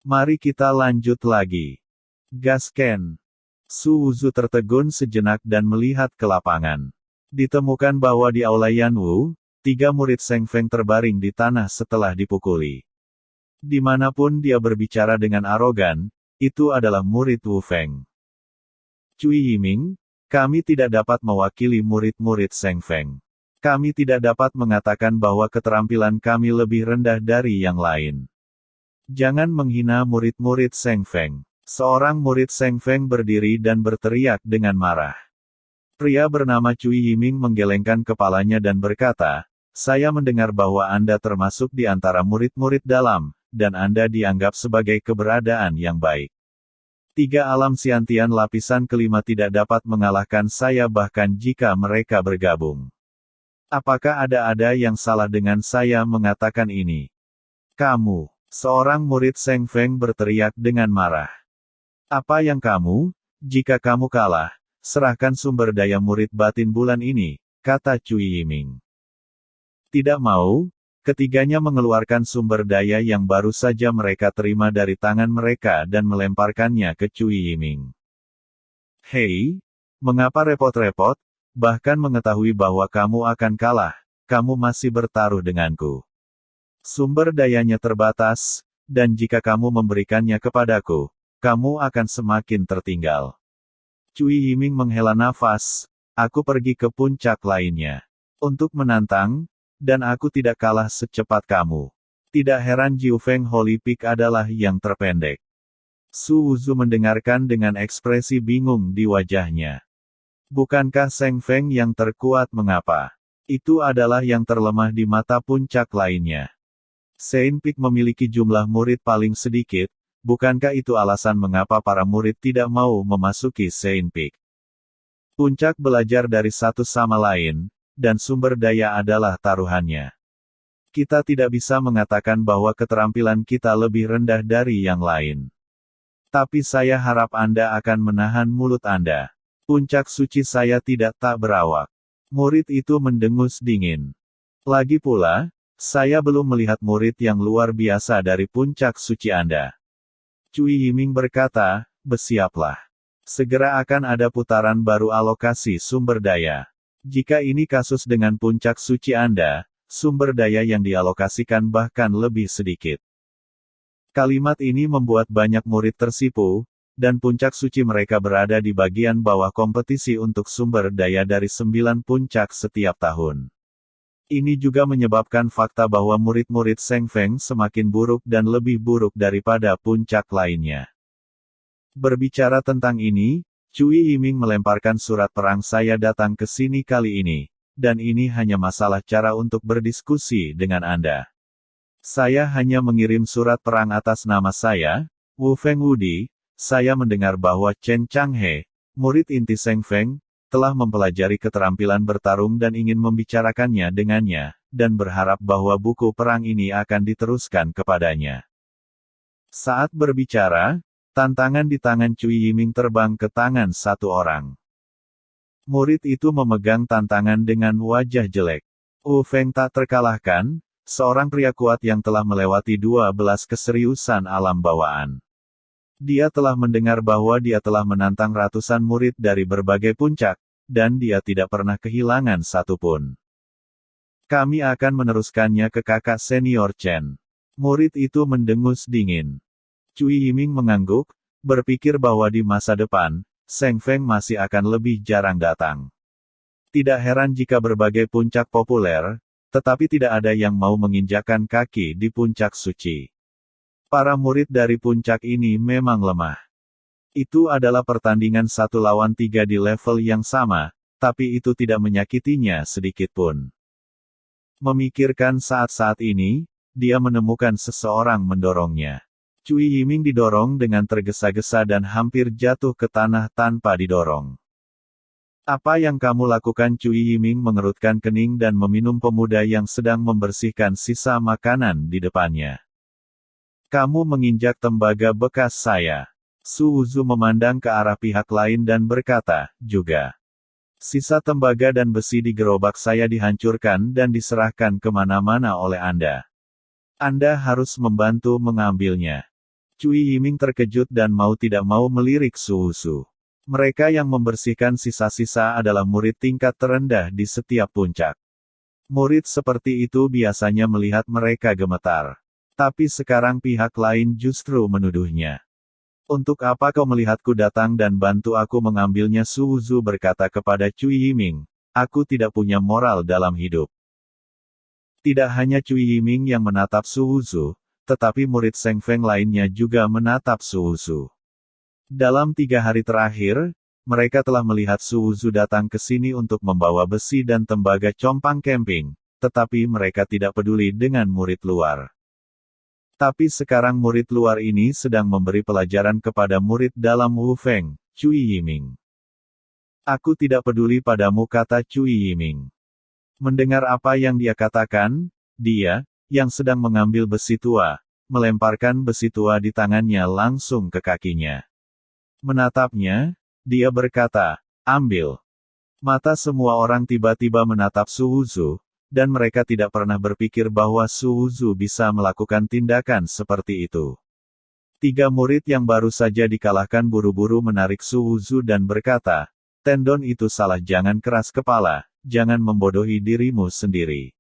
Mari kita lanjut lagi. Gasken. Su Wuzu tertegun sejenak dan melihat ke lapangan. Ditemukan bahwa di aula Yanwu, 3 murid Seng Feng terbaring di tanah setelah dipukuli. Dimanapun dia berbicara dengan arogan, itu adalah murid Wu Feng. Cui Yiming, kami tidak dapat mewakili murid-murid Seng Feng. Kami tidak dapat mengatakan bahwa keterampilan kami lebih rendah dari yang lain. Jangan menghina murid-murid Seng Feng. Seorang murid Seng Feng berdiri dan berteriak dengan marah. Pria bernama Cui Yiming menggelengkan kepalanya dan berkata, "Saya mendengar bahwa Anda termasuk di antara murid-murid dalam, dan Anda dianggap sebagai keberadaan yang baik. 3 alam Xiantian lapisan kelima tidak dapat mengalahkan saya bahkan jika mereka bergabung. Apakah ada yang salah dengan saya mengatakan ini?" "Kamu," seorang murid Seng Feng berteriak dengan marah. "Apa yang kamu? Jika kamu kalah, serahkan sumber daya murid batin bulan ini," kata Cui Yiming. Tidak mau, ketiganya mengeluarkan sumber daya yang baru saja mereka terima dari tangan mereka dan melemparkannya ke Cui Yiming. "Hei, mengapa repot-repot? Bahkan mengetahui bahwa kamu akan kalah, kamu masih bertaruh denganku. Sumber dayanya terbatas, dan jika kamu memberikannya kepadaku, kamu akan semakin tertinggal." Cui Yiming menghela nafas, "Aku pergi ke puncak lainnya untuk menantang, dan aku tidak kalah secepat kamu." Tidak heran Jiu Feng Holy Peak adalah yang terpendek. Su Wuzu mendengarkan dengan ekspresi bingung di wajahnya. Bukankah Seng Feng yang terkuat mengapa? Itu adalah yang terlemah di mata puncak lainnya. Saint Peak memiliki jumlah murid paling sedikit, bukankah itu alasan mengapa para murid tidak mau memasuki Saint Peak? Puncak belajar dari satu sama lain, dan sumber daya adalah taruhannya. Kita tidak bisa mengatakan bahwa keterampilan kita lebih rendah dari yang lain. Tapi saya harap Anda akan menahan mulut Anda. Puncak suci saya tak berawak. Murid itu mendengus dingin. Lagi pula, saya belum melihat murid yang luar biasa dari puncak suci Anda. Cui Yiming berkata, "Bersiaplah. Segera akan ada putaran baru alokasi sumber daya. Jika ini kasus dengan puncak suci Anda, sumber daya yang dialokasikan bahkan lebih sedikit." Kalimat ini membuat banyak murid tersipu, dan puncak suci mereka berada di bagian bawah kompetisi untuk sumber daya dari 9 puncak setiap tahun. Ini juga menyebabkan fakta bahwa murid-murid Seng Feng semakin buruk dan lebih buruk daripada puncak lainnya. Berbicara tentang ini, Cui Yiming melemparkan surat perang. "Saya datang ke sini kali ini, dan ini hanya masalah cara untuk berdiskusi dengan Anda. Saya hanya mengirim surat perang atas nama saya, Wu Feng Wudi. Saya mendengar bahwa Chen Changhe, murid inti Seng Feng, telah mempelajari keterampilan bertarung dan ingin membicarakannya dengannya, dan berharap bahwa buku perang ini akan diteruskan kepadanya." Saat berbicara, tantangan di tangan Cui Yiming terbang ke tangan satu orang. Murid itu memegang tantangan dengan wajah jelek. Wu Feng tak terkalahkan, seorang pria kuat yang telah melewati 12 keseriusan alam bawaan. Dia telah mendengar bahwa dia telah menantang ratusan murid dari berbagai puncak, dan dia tidak pernah kehilangan satupun. "Kami akan meneruskannya ke kakak senior Chen." Murid itu mendengus dingin. Cui Yiming mengangguk, berpikir bahwa di masa depan, Seng Feng masih akan lebih jarang datang. Tidak heran jika berbagai puncak populer, tetapi tidak ada yang mau menginjakkan kaki di puncak suci. Para murid dari puncak ini memang lemah. Itu adalah pertandingan 1 lawan 3 di level yang sama, tapi itu tidak menyakitinya sedikitpun. Memikirkan saat-saat ini, dia menemukan seseorang mendorongnya. Cui Yiming didorong dengan tergesa-gesa dan hampir jatuh ke tanah tanpa didorong. "Apa yang kamu lakukan?" Cui Yiming mengerutkan kening dan meminum pemuda yang sedang membersihkan sisa makanan di depannya. "Kamu menginjak tembaga bekas saya." Su Wuzu memandang ke arah pihak lain dan berkata, "Juga. Sisa tembaga dan besi di gerobak saya dihancurkan dan diserahkan kemana-mana oleh Anda. Anda harus membantu mengambilnya." Cui Yiming terkejut dan mau tidak mau melirik Su Wuzu. Mereka yang membersihkan sisa-sisa adalah murid tingkat terendah di setiap puncak. Murid seperti itu biasanya melihat mereka gemetar. Tapi sekarang pihak lain justru menuduhnya. Untuk apa kau melihatku datang dan bantu aku mengambilnya? Su Wuzu berkata kepada Cui Yiming. Aku tidak punya moral dalam hidup. Tidak hanya Cui Yiming yang menatap Su Wuzu, tetapi murid Seng Feng lainnya juga menatap Su Wuzu. Dalam 3 hari terakhir, mereka telah melihat Su Wuzu datang ke sini untuk membawa besi dan tembaga compang camping, tetapi mereka tidak peduli dengan murid luar. Tapi sekarang murid luar ini sedang memberi pelajaran kepada murid dalam Wu Feng, Cui Yiming. Aku tidak peduli padamu, kata Cui Yiming. Mendengar apa yang dia katakan, dia, yang sedang mengambil besi tua, melemparkan besi tua di tangannya langsung ke kakinya. Menatapnya, dia berkata, ambil. Mata semua orang tiba-tiba menatap Su Wuzu, dan mereka tidak pernah berpikir bahwa Su Wuzu bisa melakukan tindakan seperti itu. 3 murid yang baru saja dikalahkan buru-buru menarik Su Wuzu dan berkata, tendon itu salah, jangan keras kepala, jangan membodohi dirimu sendiri.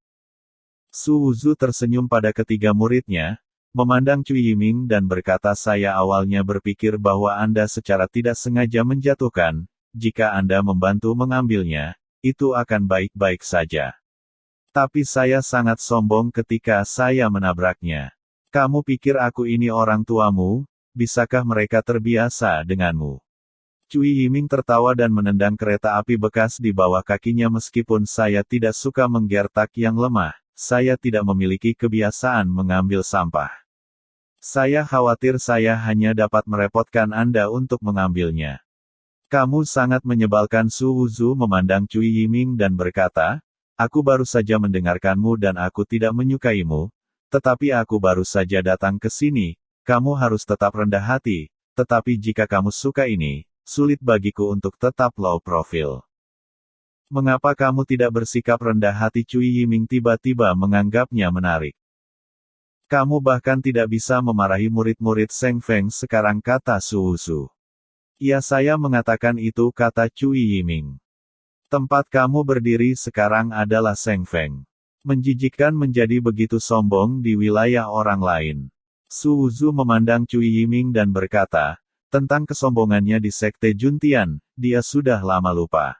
Su Wuzu tersenyum pada ketiga muridnya, memandang Cui Yiming dan berkata, saya awalnya berpikir bahwa Anda secara tidak sengaja menjatuhkan, jika Anda membantu mengambilnya, itu akan baik-baik saja. Tapi saya sangat sombong ketika saya menabraknya. Kamu pikir aku ini orang tuamu? Bisakah mereka terbiasa denganmu? Cui Yiming tertawa dan menendang kereta api bekas di bawah kakinya. Meskipun saya tidak suka menggertak yang lemah, saya tidak memiliki kebiasaan mengambil sampah. Saya khawatir saya hanya dapat merepotkan Anda untuk mengambilnya. Kamu sangat menyebalkan. Su Wuzu memandang Cui Yiming dan berkata, aku baru saja mendengarkanmu dan aku tidak menyukaimu, tetapi aku baru saja datang ke sini, kamu harus tetap rendah hati, tetapi jika kamu suka ini, sulit bagiku untuk tetap low profile. Mengapa kamu tidak bersikap rendah hati? Cui Yiming tiba-tiba menganggapnya menarik. Kamu bahkan tidak bisa memarahi murid-murid Seng Feng sekarang, kata Su Wuzu. Ya, saya mengatakan itu, kata Cui Yiming. Tempat kamu berdiri sekarang adalah Seng Feng. Menjijikkan menjadi begitu sombong di wilayah orang lain. Su Wuzu memandang Cui Yiming dan berkata, tentang kesombongannya di Sekte Juntian, dia sudah lama lupa.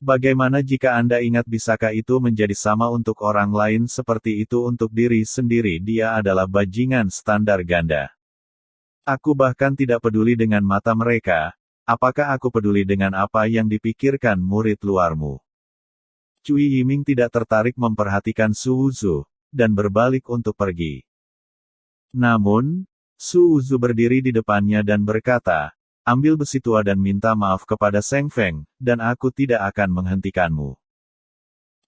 Bagaimana jika Anda ingat? Bisakah itu menjadi sama untuk orang lain seperti itu untuk diri sendiri? Dia adalah bajingan standar ganda. Aku bahkan tidak peduli dengan mata mereka. Apakah aku peduli dengan apa yang dipikirkan murid luarmu? Cui Yiming tidak tertarik memperhatikan Su Wuzu, dan berbalik untuk pergi. Namun, Su Wuzu berdiri di depannya dan berkata, ambil besi tua dan minta maaf kepada Seng Feng, dan aku tidak akan menghentikanmu.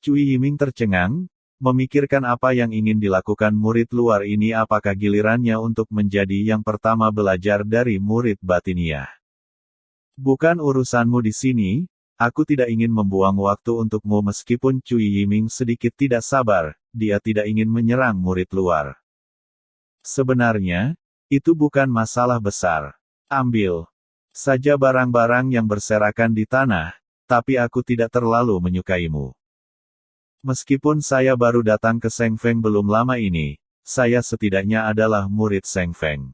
Cui Yiming tercengang, memikirkan apa yang ingin dilakukan murid luar ini. Apakah gilirannya untuk menjadi yang pertama belajar dari murid batiniah? Bukan urusanmu di sini, aku tidak ingin membuang waktu untukmu. Meskipun Cui Yiming sedikit tidak sabar, dia tidak ingin menyerang murid luar. Sebenarnya, itu bukan masalah besar. Ambil saja barang-barang yang berserakan di tanah, tapi aku tidak terlalu menyukaimu. Meskipun saya baru datang ke Seng Feng belum lama ini, saya setidaknya adalah murid Seng Feng.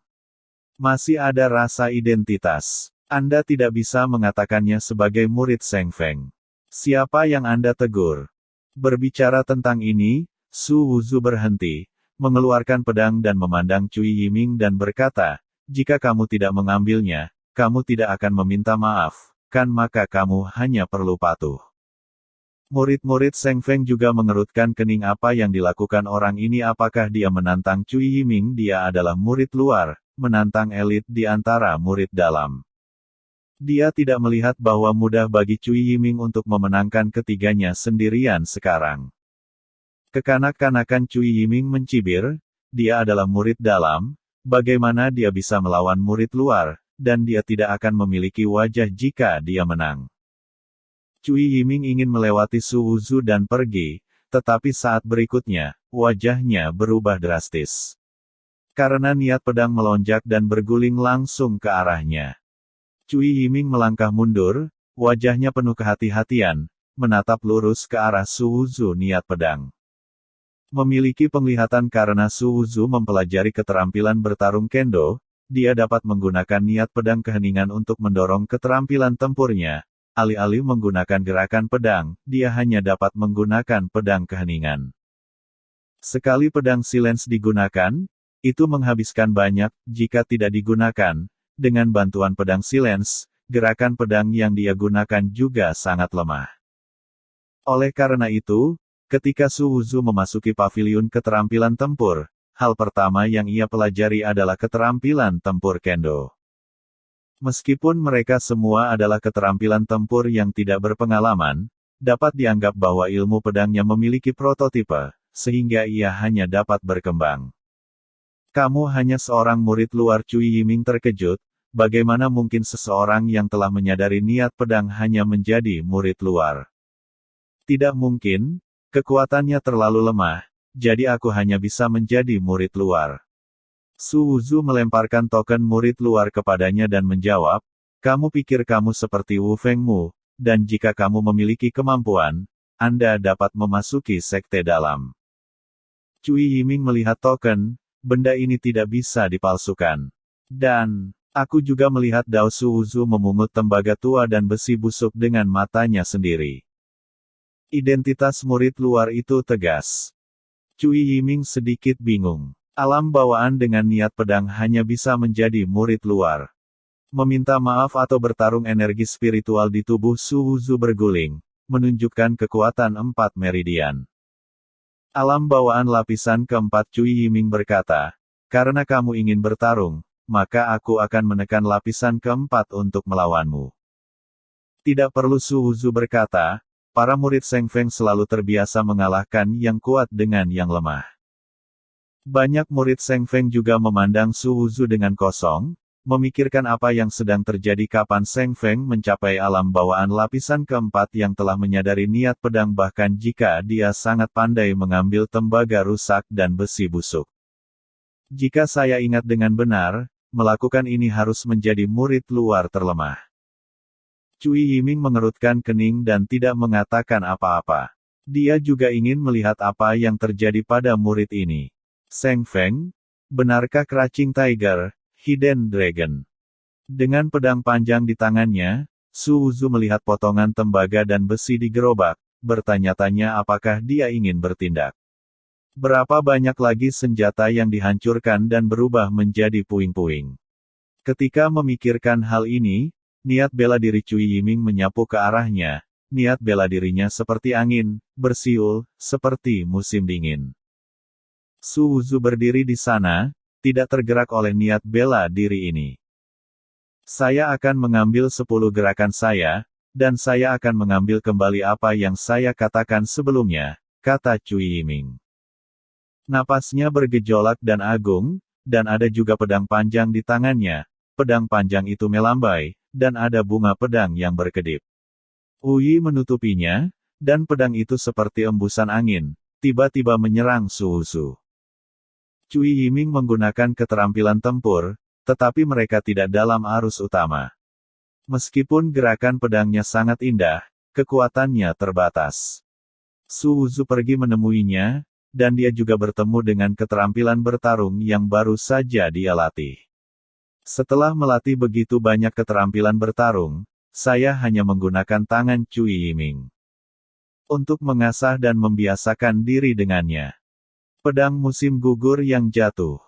Masih ada rasa identitas. Anda tidak bisa mengatakannya sebagai murid Seng Feng. Siapa yang Anda tegur? Berbicara tentang ini, Su Wuzu berhenti, mengeluarkan pedang dan memandang Cui Yiming dan berkata, jika kamu tidak mengambilnya, kamu tidak akan meminta maaf, kan? Maka kamu hanya perlu patuh. Murid-murid Seng Feng juga mengerutkan kening. Apa yang dilakukan orang ini? Apakah dia menantang Cui Yiming? Dia adalah murid luar, menantang elit di antara murid dalam. Dia tidak melihat bahwa mudah bagi Cui Yiming untuk memenangkan ketiganya sendirian sekarang. Kekanak-kanakan Cui Yiming mencibir, dia adalah murid dalam, bagaimana dia bisa melawan murid luar, dan dia tidak akan memiliki wajah jika dia menang. Cui Yiming ingin melewati Su Wuzu dan pergi, tetapi saat berikutnya, wajahnya berubah drastis. Karena niat pedang melonjak dan berguling langsung ke arahnya. Cui Yiming melangkah mundur, wajahnya penuh kehati-hatian, menatap lurus ke arah Su Wuzu niat pedang. Memiliki penglihatan karena Su Wuzu mempelajari keterampilan bertarung kendo, dia dapat menggunakan niat pedang keheningan untuk mendorong keterampilan tempurnya. Alih-alih menggunakan gerakan pedang, dia hanya dapat menggunakan pedang keheningan. Sekali pedang silence digunakan, itu menghabiskan banyak, jika tidak digunakan. Dengan bantuan pedang silence, gerakan pedang yang dia gunakan juga sangat lemah. Oleh karena itu, ketika Su Wuzu memasuki paviliun keterampilan tempur, hal pertama yang ia pelajari adalah keterampilan tempur kendo. Meskipun mereka semua adalah keterampilan tempur yang tidak berpengalaman, dapat dianggap bahwa ilmu pedangnya memiliki prototipe, sehingga ia hanya dapat berkembang. Kamu hanya seorang murid luar. Cui Yiming terkejut, bagaimana mungkin seseorang yang telah menyadari niat pedang hanya menjadi murid luar? Tidak mungkin, kekuatannya terlalu lemah, jadi aku hanya bisa menjadi murid luar. Su Wuzu melemparkan token murid luar kepadanya dan menjawab, kamu pikir kamu seperti Wu Fengmu, dan jika kamu memiliki kemampuan, Anda dapat memasuki sekte dalam. Cui Yiming melihat token, benda ini tidak bisa dipalsukan. Dan, aku juga melihat Dao Su Wuzu memungut tembaga tua dan besi busuk dengan matanya sendiri. Identitas murid luar itu tegas. Cui Yiming sedikit bingung. Alam bawaan dengan niat pedang hanya bisa menjadi murid luar. Meminta maaf atau bertarung energi spiritual di tubuh Su Wuzu berguling, menunjukkan kekuatan 4 meridian. Alam bawaan lapisan keempat. Cui Yiming berkata, karena kamu ingin bertarung, maka aku akan menekan lapisan keempat untuk melawanmu. Tidak perlu. Su Wuzu berkata, para murid Seng Feng selalu terbiasa mengalahkan yang kuat dengan yang lemah. Banyak murid Seng Feng juga memandang Su Wuzu dengan kosong, memikirkan apa yang sedang terjadi kapan Seng Feng mencapai alam bawaan lapisan keempat yang telah menyadari niat pedang bahkan jika dia sangat pandai mengambil tembaga rusak dan besi busuk. Jika saya ingat dengan benar, melakukan ini harus menjadi murid luar terlemah. Cui Yiming mengerutkan kening dan tidak mengatakan apa-apa. Dia juga ingin melihat apa yang terjadi pada murid ini. Seng Feng, benarkah Crouching Tiger, Hidden Dragon? Dengan pedang panjang di tangannya, Su Wuzu melihat potongan tembaga dan besi di gerobak, bertanya-tanya apakah dia ingin bertindak. Berapa banyak lagi senjata yang dihancurkan dan berubah menjadi puing-puing. Ketika memikirkan hal ini, niat bela diri Cui Yiming menyapu ke arahnya, niat bela dirinya seperti angin, bersiul, seperti musim dingin. Su Wuzu berdiri di sana, tidak tergerak oleh niat bela diri ini. Saya akan mengambil 10 gerakan saya, dan saya akan mengambil kembali apa yang saya katakan sebelumnya, kata Cui Yiming. Napasnya bergejolak dan agung, dan ada juga pedang panjang di tangannya. Pedang panjang itu melambai, dan ada bunga pedang yang berkedip. Uyi menutupinya, dan pedang itu seperti embusan angin, tiba-tiba menyerang Su Wuzu. Cui Yiming menggunakan keterampilan tempur, tetapi mereka tidak dalam arus utama. Meskipun gerakan pedangnya sangat indah, kekuatannya terbatas. Su Wuzu pergi menemuinya, dan dia juga bertemu dengan keterampilan bertarung yang baru saja dia latih. Setelah melatih begitu banyak keterampilan bertarung, saya hanya menggunakan tangan Cui Yiming untuk mengasah dan membiasakan diri dengannya. Pedang musim gugur yang jatuh.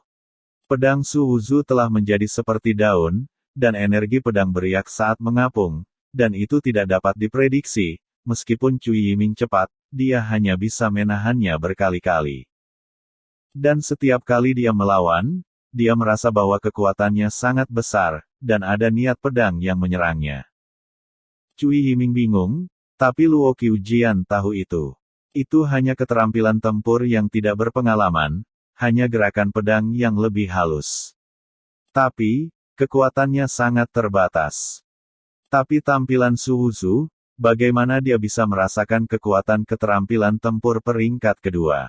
Pedang Su Wuzu telah menjadi seperti daun, dan energi pedang beriak saat mengapung, dan itu tidak dapat diprediksi, meskipun Cui Yiming cepat, dia hanya bisa menahannya berkali-kali. Dan setiap kali dia melawan, dia merasa bahwa kekuatannya sangat besar, dan ada niat pedang yang menyerangnya. Cui Yiming bingung, tapi Luo Qiujian tahu itu. Itu hanya keterampilan tempur yang tidak berpengalaman, hanya gerakan pedang yang lebih halus. Tapi, kekuatannya sangat terbatas. Tapi tampilan Su Wuzu, bagaimana dia bisa merasakan kekuatan keterampilan tempur peringkat kedua?